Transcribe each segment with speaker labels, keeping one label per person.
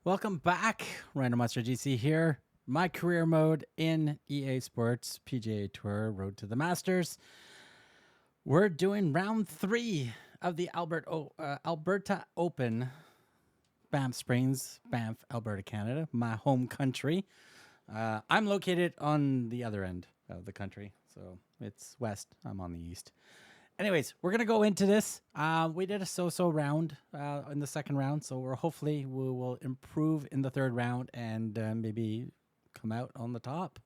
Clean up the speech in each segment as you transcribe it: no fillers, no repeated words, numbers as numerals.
Speaker 1: Welcome back. RhinoMonsterGC here. My career mode in EA Sports PGA Tour Road to the Masters. We're doing round 3 of the Alberta Open. Banff Springs, Banff, Alberta, Canada, my home country. I'm located on the other end of the country, so it's west. I'm on the east. Anyways, we're going to go into this. We did a so-so round in the second round, so we will improve in the third round and maybe come out on the top.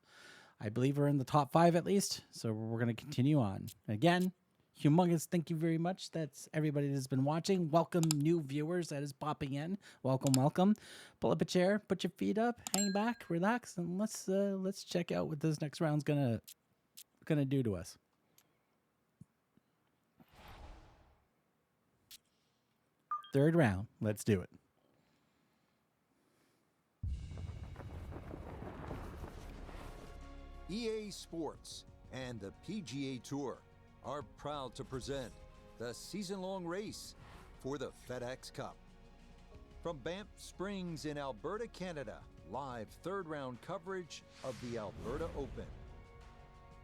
Speaker 1: I believe we're in the top 5 at least, so we're going to continue on. Again, humongous thank you very much. That's everybody that's been watching. Welcome new viewers that is popping in. Welcome, welcome. Pull up a chair, put your feet up, hang back, relax, and let's check out what this next round's gonna do to us. Third round. Let's do it.
Speaker 2: EA Sports and the PGA Tour are proud to present the season-long race for the FedEx Cup. From Banff Springs in Alberta, Canada, live third-round coverage of the Alberta Open.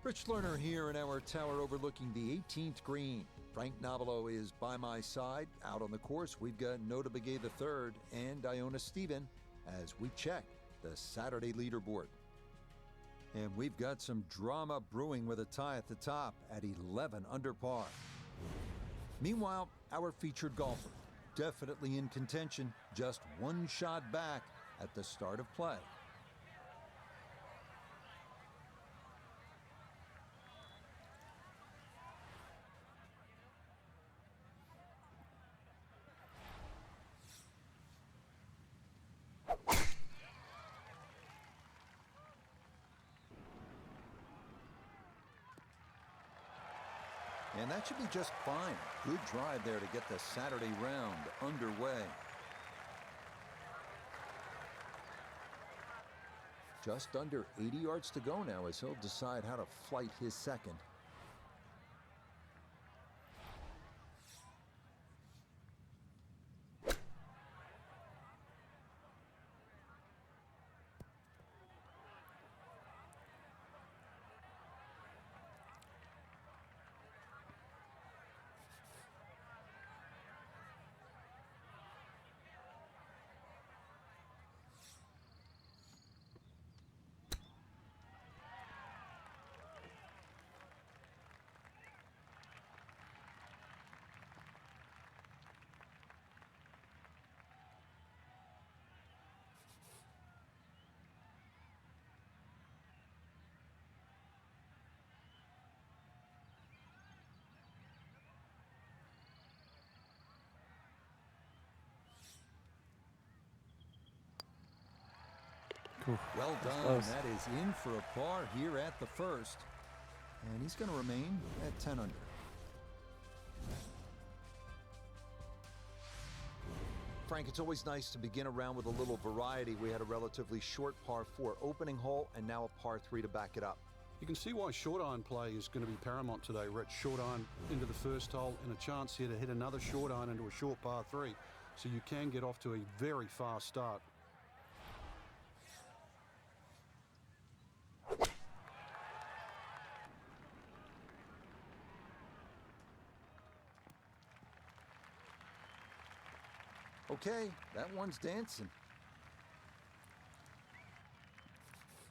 Speaker 2: Rich Lerner here in our tower overlooking the 18th green. Frank Nobilo is by my side. Out on the course, we've got Nota Begay III and Iona Stephen as we check the Saturday leaderboard. And we've got some drama brewing with a tie at the top at 11 under par. Meanwhile, our featured golfer, definitely in contention, just one shot back at the start of play. And that should be just fine. Good drive there to get the Saturday round underway. Just under 80 yards to go now as he'll decide how to flight his second. Well done. That is in for a par here at the first. And he's going to remain at 10 under. Frank, it's always nice to begin a round with a little variety. We had a relatively short par 4 opening hole and now a par 3 to back it up.
Speaker 3: You can see why short iron play is going to be paramount today, Rich. Short iron into the first hole and a chance here to hit another short iron into a short par 3. So you can get off to a very fast start.
Speaker 2: Okay, that one's dancing.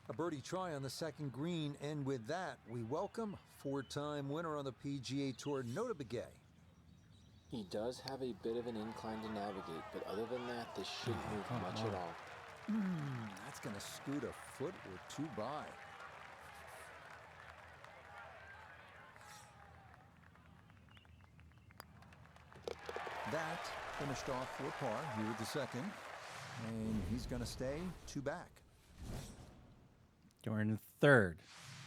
Speaker 2: A birdie try on the second green, and with that, we welcome 4-time winner on the PGA Tour, Nota Begay.
Speaker 4: He does have a bit of an incline to navigate, but other than that, this shouldn't move much at all.
Speaker 2: That's going to scoot a foot or 2 by. That finished off for par here with the second, and he's going to stay 2 back.
Speaker 1: We're in third.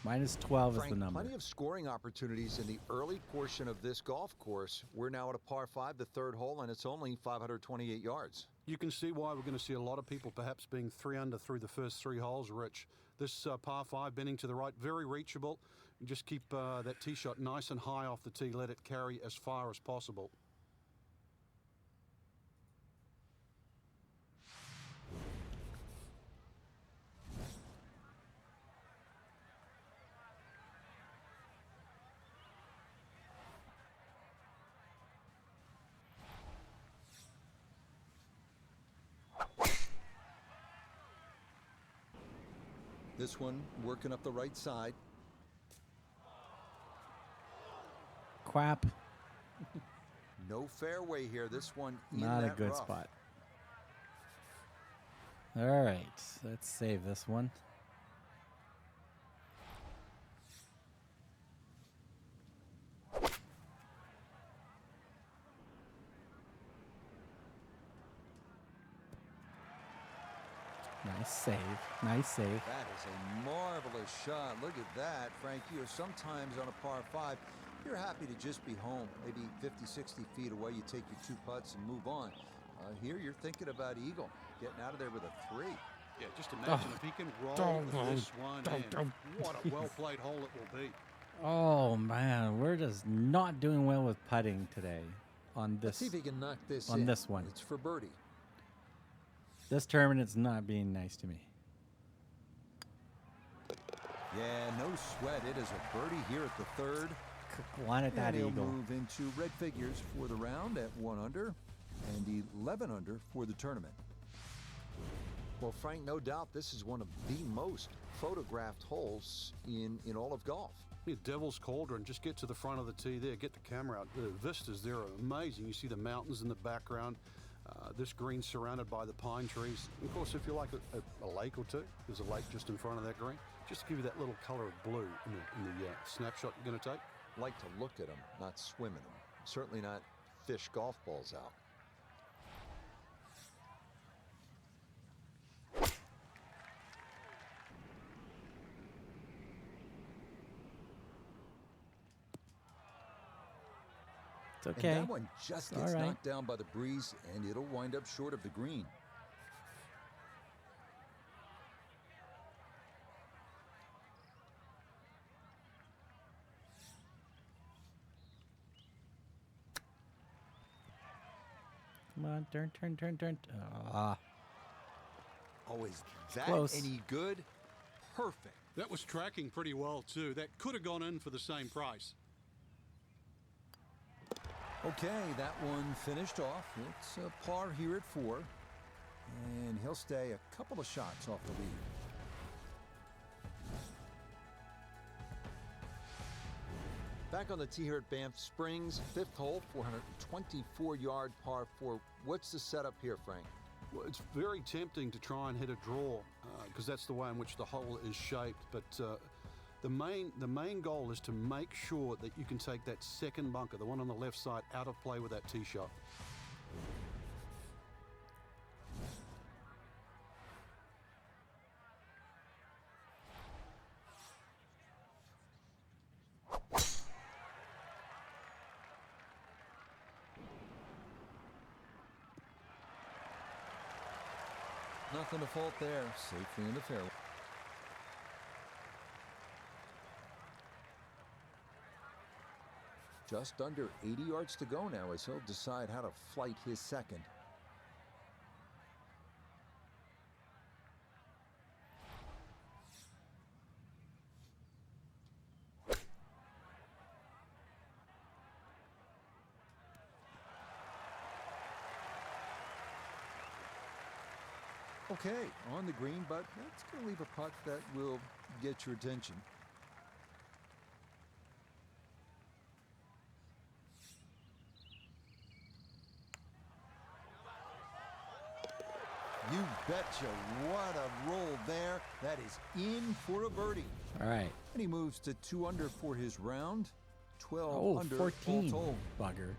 Speaker 1: Minus 12
Speaker 2: Frank,
Speaker 1: is the number.
Speaker 2: plenty of scoring opportunities in the early portion of this golf course. We're now at a par 5, the third hole, and it's only 528 yards.
Speaker 3: You can see why we're going to see a lot of people perhaps being 3 under through the first 3 holes, Rich. This par 5 bending to the right, very reachable. And just keep that tee shot nice and high off the tee. Let it carry as far as possible.
Speaker 2: This one working up the right side.
Speaker 1: Quap.
Speaker 2: No fairway here. This one in
Speaker 1: Not a
Speaker 2: that
Speaker 1: good
Speaker 2: rough.
Speaker 1: spot. All right, let's save this one. Nice save. Nice save.
Speaker 2: That is a marvelous shot. Look at that, Frank. You know, sometimes on a par 5, you're happy to just be home. Maybe 50, 60 feet away, you take your 2 putts and move on. Here, you're thinking about eagle, getting out of there with a 3.
Speaker 3: Yeah, just imagine if he can roll this one in. What a well-played hole it will be.
Speaker 1: Oh man, we're just not doing well with putting today on
Speaker 2: Let's
Speaker 1: this.
Speaker 2: see if he can knock this
Speaker 1: on
Speaker 2: in.
Speaker 1: this one.
Speaker 2: It's for birdie.
Speaker 1: This tournament's not being nice to me.
Speaker 2: Yeah, no sweat. It is a birdie here at the 3rd.
Speaker 1: One at that
Speaker 2: And he'll
Speaker 1: eagle.
Speaker 2: move into red figures for the round at 1 under and 11 under for the tournament. Well, Frank, no doubt this is one of the most photographed holes in all of golf.
Speaker 3: Yeah, Devil's Cauldron, just get to the front of the tee there, get the camera out. The vistas there are amazing. You see the mountains in the background. This green surrounded by the pine trees. Of course, if you like a lake or two, there's a lake just in front of that green. Just to give you that little color of blue in the snapshot you're going to take.
Speaker 2: Like to look at them, not swim in them. Certainly not fish golf balls out.
Speaker 1: It's okay.
Speaker 2: And that one just
Speaker 1: It's
Speaker 2: gets
Speaker 1: all right.
Speaker 2: knocked down by the breeze, and it'll wind up short of the green.
Speaker 1: Come on, turn. Ah,
Speaker 2: Oh, is that
Speaker 1: close.
Speaker 2: any good? Perfect.
Speaker 3: That was tracking pretty well, too. That could have gone in for the same price.
Speaker 2: Okay, that one finished off. It's a par here at 4. And he'll stay a couple of shots off the lead. Back on the tee here at Banff Springs, 5th hole, 424-yard par 4. What's the setup here, Frank?
Speaker 3: Well, it's very tempting to try and hit a draw because that's the way in which the hole is shaped. But the main goal is to make sure that you can take that second bunker, the one on the left side, out of play with that tee shot.
Speaker 2: Nothing to fault there. Safely in the fairway. Just under 80 yards to go now as he'll decide how to flight his second. Okay, on the green, but that's going to leave a putt that will get your attention. You betcha. What a roll there. That is in for a birdie.
Speaker 1: all right.
Speaker 2: And he moves to 2 under for his round. 12
Speaker 1: Oh,
Speaker 2: under
Speaker 1: 14.
Speaker 2: all told.
Speaker 1: Bugger.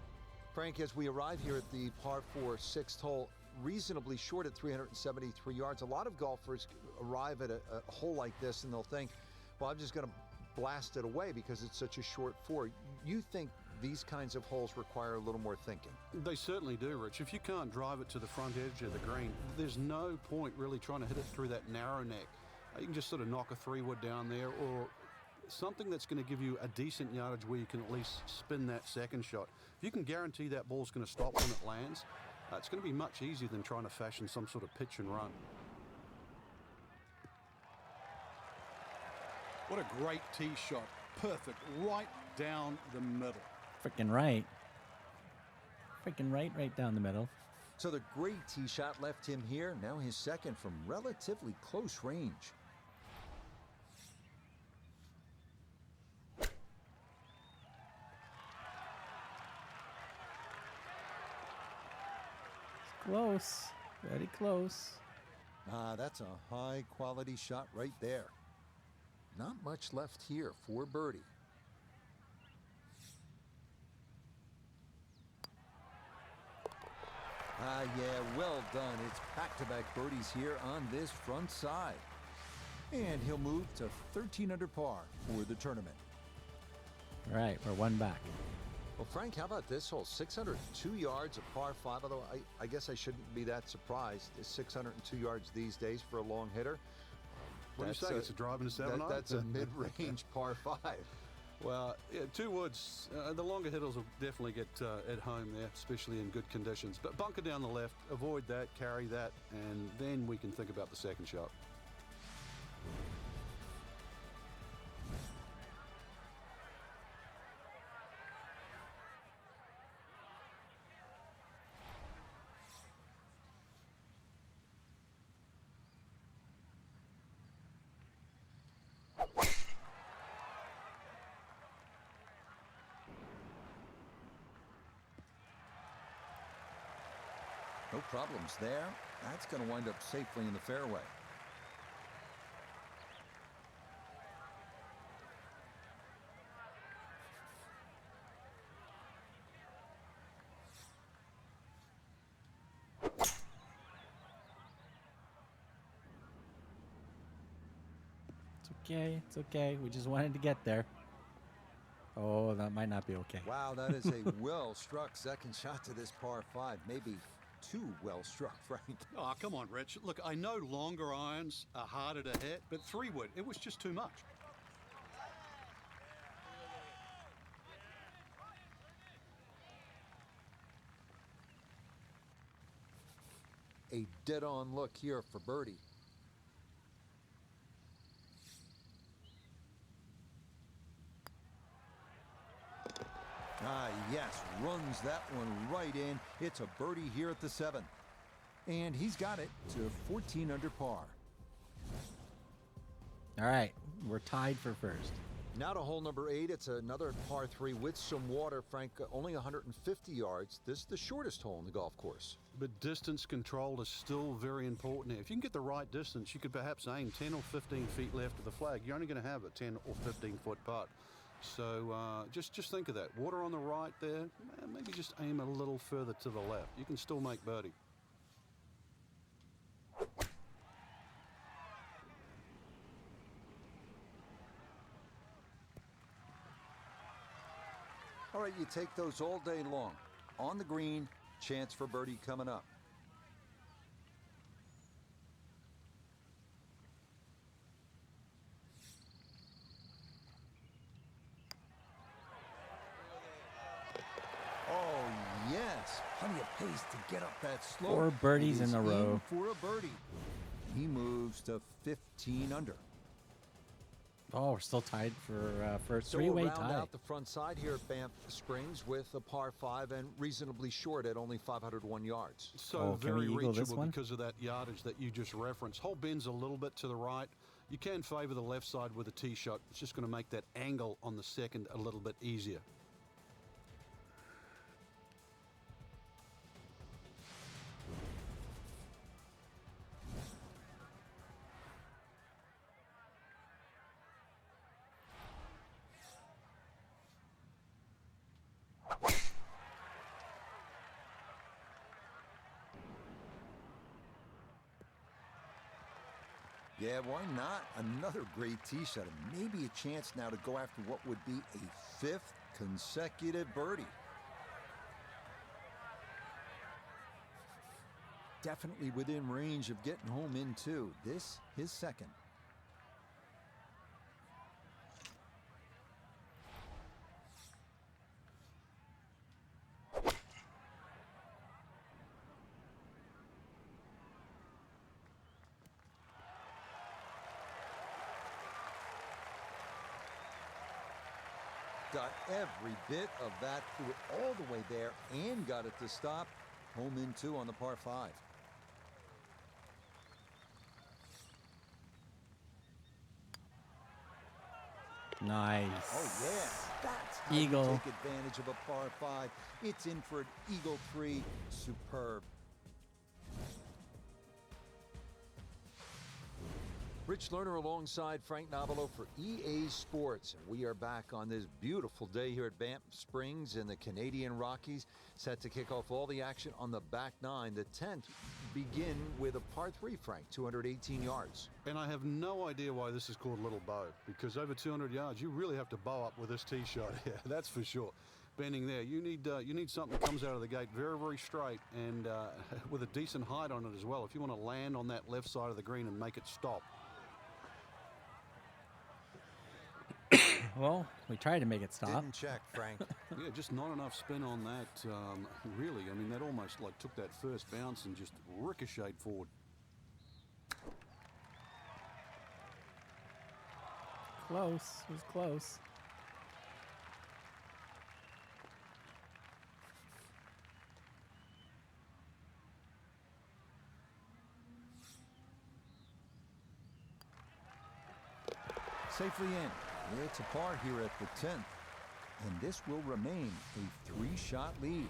Speaker 2: Frank, as we arrive here at the par 4 6th hole, reasonably short at 373 yards. A lot of golfers arrive at a hole like this and they'll think, well, I'm just going to blast it away because it's such a short 4. You think these kinds of holes require a little more thinking?
Speaker 3: They certainly do, Rich. If you can't drive it to the front edge of the green, there's no point really trying to hit it through that narrow neck. You can just sort of knock a 3-wood down there or something that's going to give you a decent yardage where you can at least spin that second shot. If you can guarantee that ball's going to stop when it lands, it's going to be much easier than trying to fashion some sort of pitch and run. What a great tee shot. Perfect. Right down the middle.
Speaker 1: Freaking right. Freaking right down the middle.
Speaker 2: So the great tee shot left him here. Now his second from relatively close range.
Speaker 1: close. Very close.
Speaker 2: Ah, that's a high-quality shot right there. Not much left here for birdie. Ah, yeah, well done. It's back-to-back birdies here on this front side. And he'll move to 13 under par for the tournament.
Speaker 1: All right, we're one back.
Speaker 5: Well, Frank, how about this hole? 602 yards, a par 5, although I guess I shouldn't be that surprised. It's 602 yards these days for a long hitter.
Speaker 3: What do you say? It's a drive and a 7 iron?
Speaker 5: That's a mid-range par 5.
Speaker 3: Well, yeah, 2 woods. The longer hitters will definitely get at home there, especially in good conditions. But bunker down the left, avoid that, carry that, and then we can think about the second shot.
Speaker 2: No problems there. That's going to wind up safely in the fairway.
Speaker 1: It's okay. It's okay. We just wanted to get there. Oh, that might not be okay.
Speaker 2: Wow, that is a well-struck second shot to this par 5. Maybe too well-struck, Frank.
Speaker 3: Oh, come on, Rich. Look, I know longer irons are harder to hit, but 3 wood, it was just too much.
Speaker 2: A dead-on look here for birdie. Ah, yes, runs that one right in. It's a birdie here at the 7th. And he's got it to 14 under par.
Speaker 1: All right, we're tied for first.
Speaker 5: Now to hole number 8. It's another par 3 with some water, Frank. Only 150 yards. This is the shortest hole in the golf course.
Speaker 3: But distance control is still very important. If you can get the right distance, you could perhaps aim 10 or 15 feet left of the flag. You're only going to have a 10 or 15 foot putt. So just think of that. Water on the right there. Maybe just aim a little further to the left. You can still make birdie.
Speaker 2: All right, you take those all day long. On the green, chance for birdie coming up. Oh, yes. Plenty of pace to get up that slope.
Speaker 1: 4 birdies
Speaker 2: It is
Speaker 1: in a row.
Speaker 2: for a birdie. He moves to 15 under.
Speaker 1: Oh, we're still tied for a
Speaker 5: So
Speaker 1: three-way
Speaker 5: we'll round
Speaker 1: tie.
Speaker 5: out the front side here at Banff Springs with a par 5 and reasonably short at only 501 yards.
Speaker 3: So
Speaker 1: Oh, can we
Speaker 3: very
Speaker 1: eagle this
Speaker 3: reachable
Speaker 1: one?
Speaker 3: because of that yardage that you just referenced. Hole bends a little bit to the right. You can favor the left side with a tee shot. It's just going to make that angle on the second a little bit easier.
Speaker 2: Yeah, why not? Another great tee shot, and maybe a chance now to go after what would be a 5th consecutive birdie. Definitely within range of getting home in two. This, his second. Got every bit of that, threw it all the way there and got it to stop. Home in two on the par 5.
Speaker 1: Nice.
Speaker 2: Oh, yeah. That's how
Speaker 1: Eagle.
Speaker 2: you take advantage of a par 5. It's in for an eagle 3. Superb. Rich Lerner alongside Frank Nobilo for EA Sports. And we are back on this beautiful day here at Banff Springs in the Canadian Rockies. Set to kick off all the action on the back nine. The 10th begin with a par 3, Frank, 218 yards.
Speaker 3: And I have no idea why this is called Little Bow, because over 200 yards, you really have to bow up with this tee shot here, that's for sure. Bending there, you need something that comes out of the gate very, very straight and with a decent height on it as well, if you want to land on that left side of the green and make it stop.
Speaker 1: Well, we tried to make it stop.
Speaker 5: Didn't check, Frank.
Speaker 3: Yeah, just not enough spin on that, really. I mean, that almost like took that first bounce and just ricocheted forward.
Speaker 1: Close. It was close.
Speaker 2: Safely in. It's a par here at the 10th. And this will remain a 3-shot lead.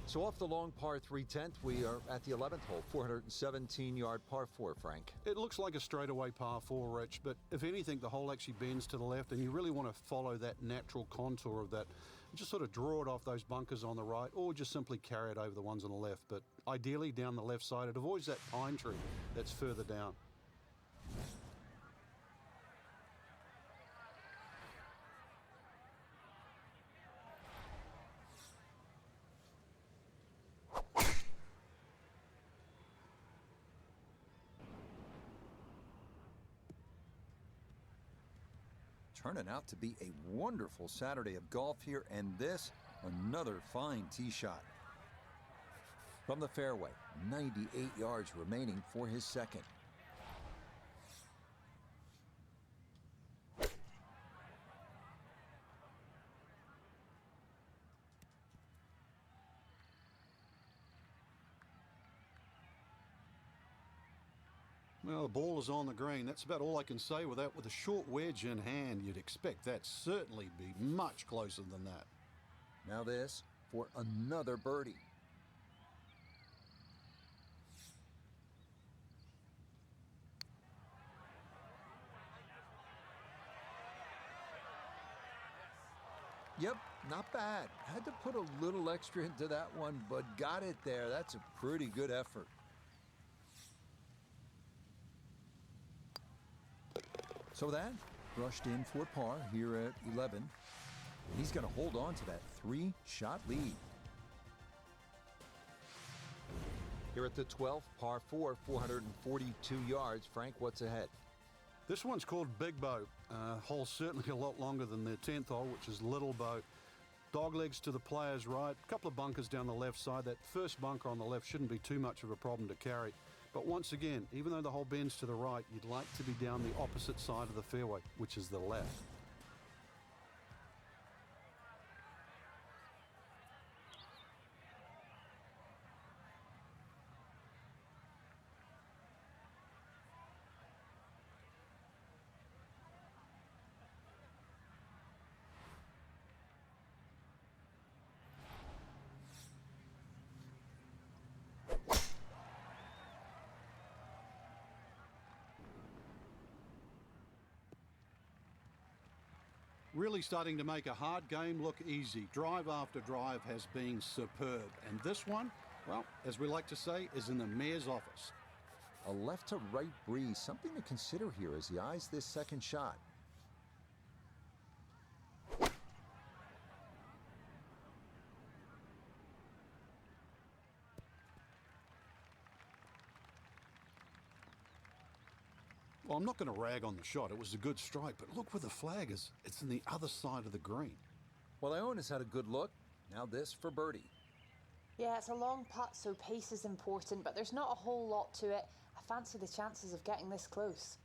Speaker 5: So off the long par 3 10th, we are at the 11th hole, 417-yard par 4, Frank.
Speaker 3: It looks like a straightaway par 4, Rich, but if anything, the hole actually bends to the left, and you really want to follow that natural contour of that. Just sort of draw it off those bunkers on the right, or just simply carry it over the ones on the left. But ideally, down the left side, it avoids that pine tree that's further down.
Speaker 2: Turning out to be a wonderful Saturday of golf here, and this, another fine tee shot. From the fairway, 98 yards remaining for his second.
Speaker 3: Well, the ball is on the green. That's about all I can say with that. With a short wedge in hand, you'd expect that certainly be much closer than that.
Speaker 2: Now this for another birdie. Yep, not bad. Had to put a little extra into that one, but got it there. That's a pretty good effort. So that brushed in for par here at 11. He's going to hold on to that 3-shot lead.
Speaker 5: Here at the 12th, par 4, 442 yards. Frank, what's ahead?
Speaker 3: This one's called Big Bow. Hole's certainly a lot longer than the 10th hole, which is Little Bow. Dog legs to the player's right, a couple of bunkers down the left side. That first bunker on the left shouldn't be too much of a problem to carry. But once again, even though the hole bends to the right, you'd like to be down the opposite side of the fairway, which is the left. Really starting to make a hard game look easy. Drive after drive has been superb. And this one, well, as we like to say, is in the mayor's office.
Speaker 2: A left to right breeze, something to consider here as he eyes this second shot.
Speaker 3: Well, I'm not going to rag on the shot. It was a good strike, but look where the flag is. It's on the other side of the green.
Speaker 2: Well, Iona's had a good look. Now this for birdie.
Speaker 6: Yeah, it's a long putt, so pace is important, but there's not a whole lot to it. I fancy the chances of getting this close.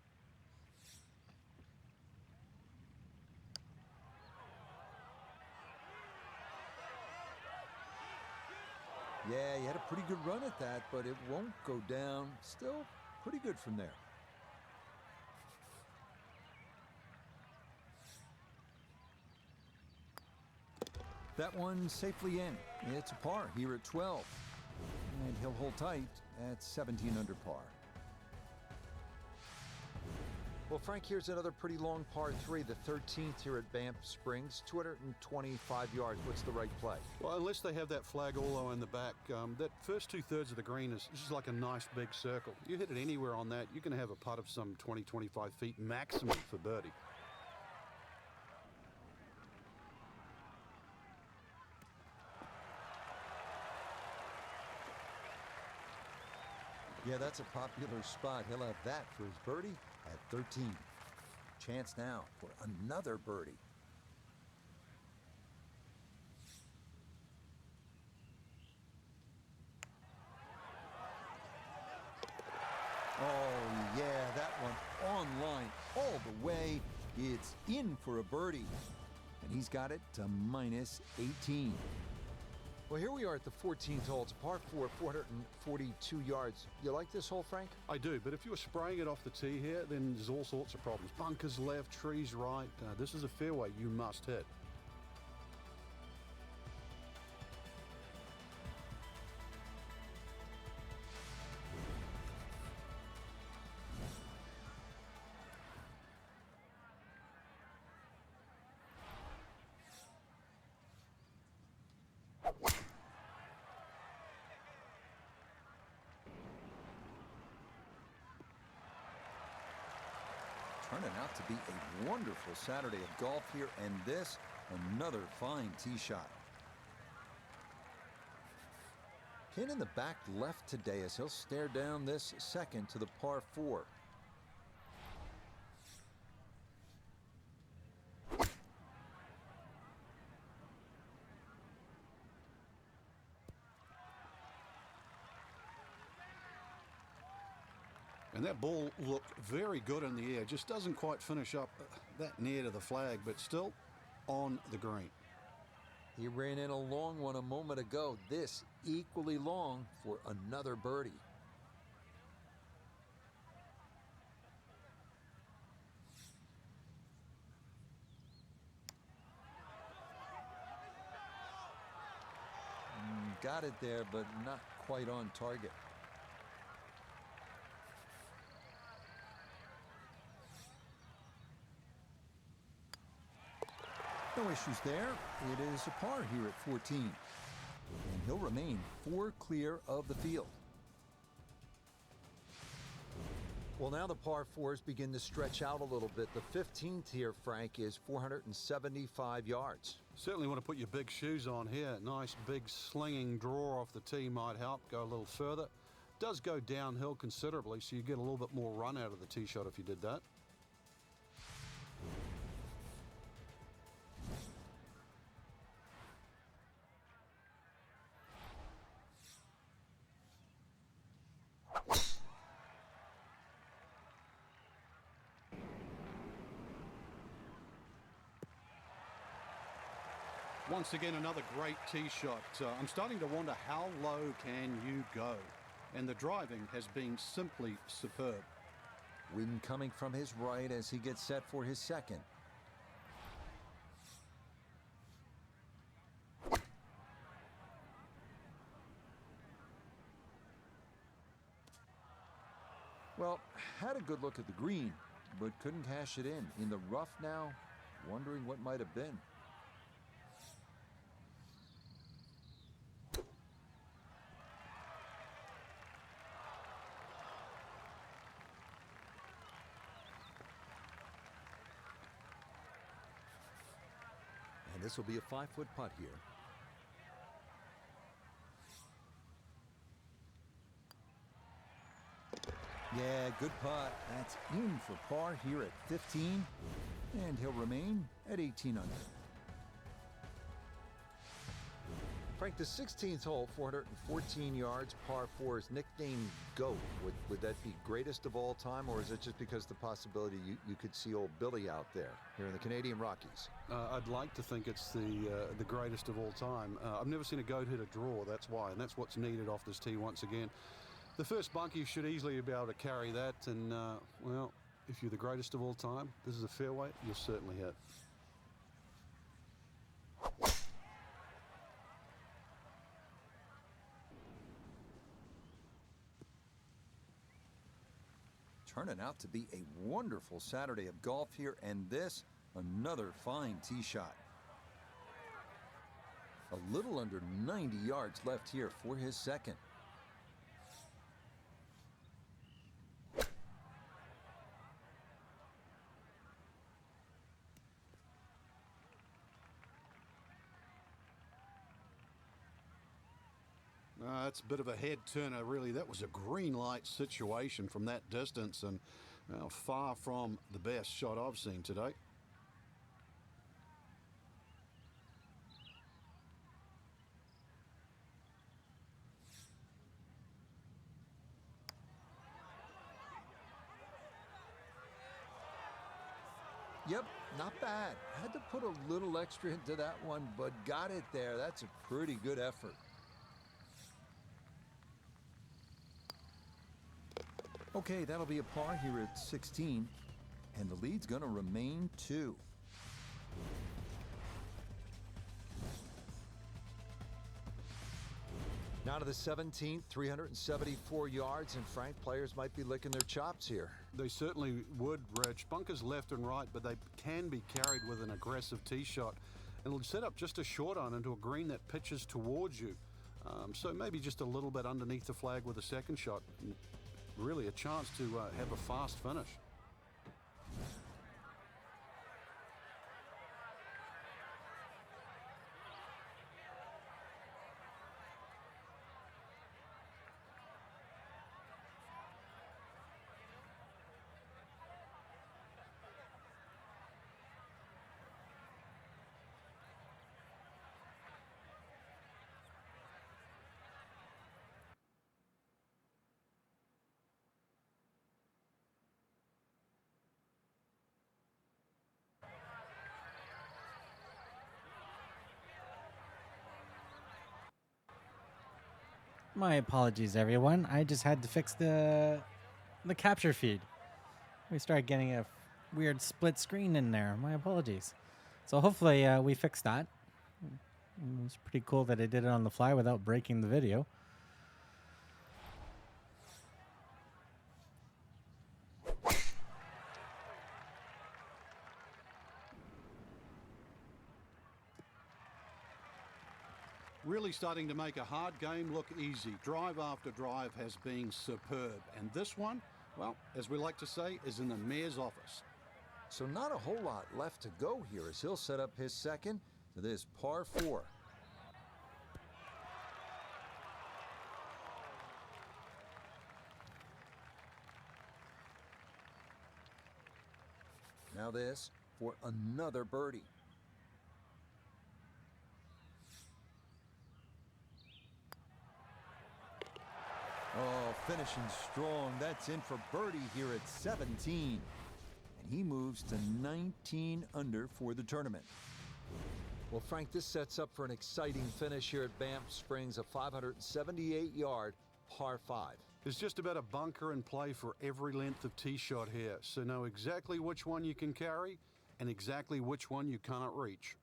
Speaker 2: Yeah, he had a pretty good run at that, but it won't go down. Still pretty good from there. That one safely in. It's a par here at 12. And he'll hold tight at 17 under par.
Speaker 5: Well, Frank, here's another pretty long par 3, the 13th here at Banff Springs, 225 yards. What's the right play?
Speaker 3: Well, unless they have that flag all the way in the back, that first 2/3 of the green is just like a nice big circle. You hit it anywhere on that, you're going to have a putt of some 20, 25 feet maximum for birdie.
Speaker 2: Yeah, that's a popular spot. He'll have that for his birdie at 13. Chance now for another birdie. Oh, yeah, that one on line all the way. It's in for a birdie. And he's got it to minus 18.
Speaker 5: Well, here we are at the 14th hole. It's a par 4, 442 yards. You like this hole, Frank?
Speaker 3: I do, but if you were spraying it off the tee here, then there's all sorts of problems. Bunkers left, trees right. This is a fairway you must hit.
Speaker 2: Turning out to be a wonderful Saturday of golf here, and this, another fine tee shot. Pin in the back left today as he'll stare down this second to the par 4.
Speaker 3: And that ball looked very good in the air. Just doesn't quite finish up that near to the flag, but still on the green.
Speaker 2: He ran in a long one a moment ago. This equally long for another birdie. Got it there, but not quite on target. No issues there. It is a par here at 14. And he'll remain 4 clear of the field.
Speaker 5: Well, now the par 4s begin to stretch out a little bit. The 15th here, Frank, is 475 yards.
Speaker 3: Certainly want to put your big shoes on here. Nice big slinging draw off the tee might help. Go a little further. Does go downhill considerably, so you get a little bit more run out of the tee shot if you did that. Once again, another great tee shot. I'm starting to wonder how low can you go? And the driving has been simply superb.
Speaker 2: Wind coming from his right as he gets set for his second. Well, had a good look at the green, but couldn't cash it in. In the rough now, wondering what might have been. And this will be a 5-foot putt here. Yeah, good putt. That's in for par here at 15. And he'll remain at 18 under.
Speaker 5: Frank, the 16th hole, 414 yards, par 4 is nicknamed GOAT. Would that be greatest of all time, or is it just because the possibility you could see old Billy out there here in the Canadian Rockies?
Speaker 3: I'd like to think it's the greatest of all time. I've never seen a goat hit a draw, that's why, and that's what's needed off this tee once again. The first bunkie should easily be able to carry that, and, well, if you're the greatest of all time, this is a fairway, you'll certainly hit.
Speaker 2: turning out to be a wonderful Saturday of golf here, and this, another fine tee shot. A little under 90 yards left here for his second.
Speaker 3: That's a bit of a head turner, really. That was a green light situation from that distance, and far from the best shot I've seen today.
Speaker 2: Yep, not bad. Had to put a little extra into that one, but got it there. That's a pretty good effort. Okay, that'll be a par here at 16, and the lead's going to remain 2. Now to the 17th, 374 yards, and Frank, players might be licking their chops here.
Speaker 3: They certainly would, Rich. Bunkers left and right, but they can be carried with an aggressive tee shot. And it'll set up just a short iron into a green that pitches towards you. So maybe just a little bit underneath the flag with a second shot. Really a chance to have a fast finish.
Speaker 1: My apologies, everyone. I just had to fix the capture feed. We started getting a weird split screen in there. My apologies. So hopefully we fixed that. It's pretty cool that I did it on the fly without breaking the video.
Speaker 3: Really starting to make a hard game look easy. Drive after drive has been superb. And this one, well, as we like to say, is in the mayor's office.
Speaker 2: So not a whole lot left to go here as he'll set up his second to this par 4. Now this for another birdie. Oh, finishing strong. That's in for birdie here at 17. And he moves to 19 under for the tournament. Well, Frank, this sets up for an exciting finish here at Banff Springs, a 578-yard par 5.
Speaker 3: There's just about a bunker in play for every length of tee shot here, so know exactly which one you can carry and exactly which one you cannot reach.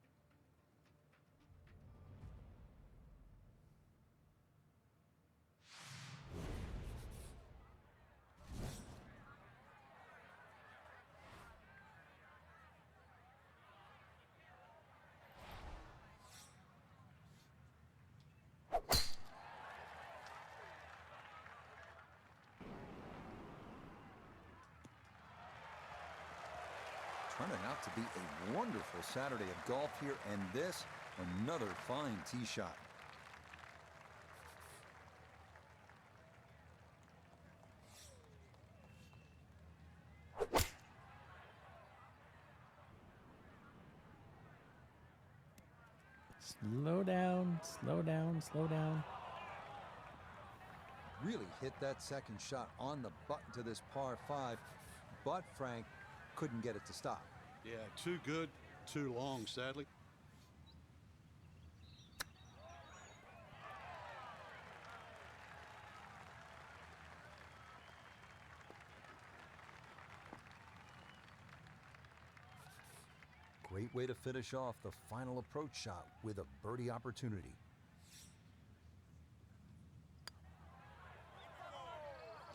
Speaker 2: Turning out to be a wonderful Saturday of golf here, and this, another fine tee shot.
Speaker 1: Slow down, slow down, slow down.
Speaker 2: Really hit that second shot on the button to this par 5, but Frank couldn't get it to stop.
Speaker 3: Yeah, too good, too long, sadly.
Speaker 2: Great way to finish off the final approach shot with a birdie opportunity.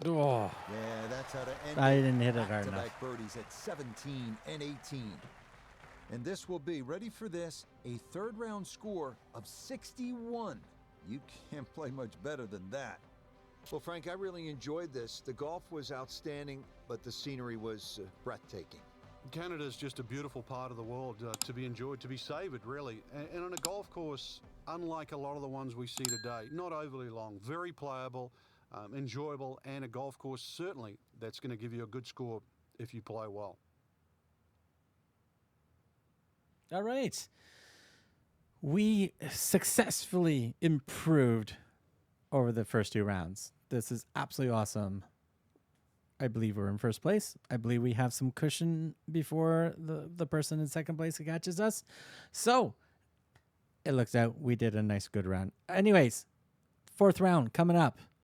Speaker 1: Oh,
Speaker 2: Yeah, that's how to end
Speaker 1: I
Speaker 2: it.
Speaker 1: didn't hit it hard
Speaker 2: Back-to-back birdies at 17 and 18. And this will be, ready for this, a third round score of 61. You can't play much better than that. Well, Frank, I really enjoyed this. The golf was outstanding, but the scenery was breathtaking.
Speaker 3: Canada's just a beautiful part of the world to be enjoyed, to be savoured, really. And on a golf course, unlike a lot of the ones we see today, not overly long, very playable, enjoyable, and a golf course certainly that's going to give you a good score if you play well.
Speaker 1: all right. We successfully improved over the first 2 rounds. This is absolutely awesome. I believe we're in first place. I believe we have some cushion before the person in second place catches us. So it looks out we did a nice, good round. Anyways, 4th round coming up.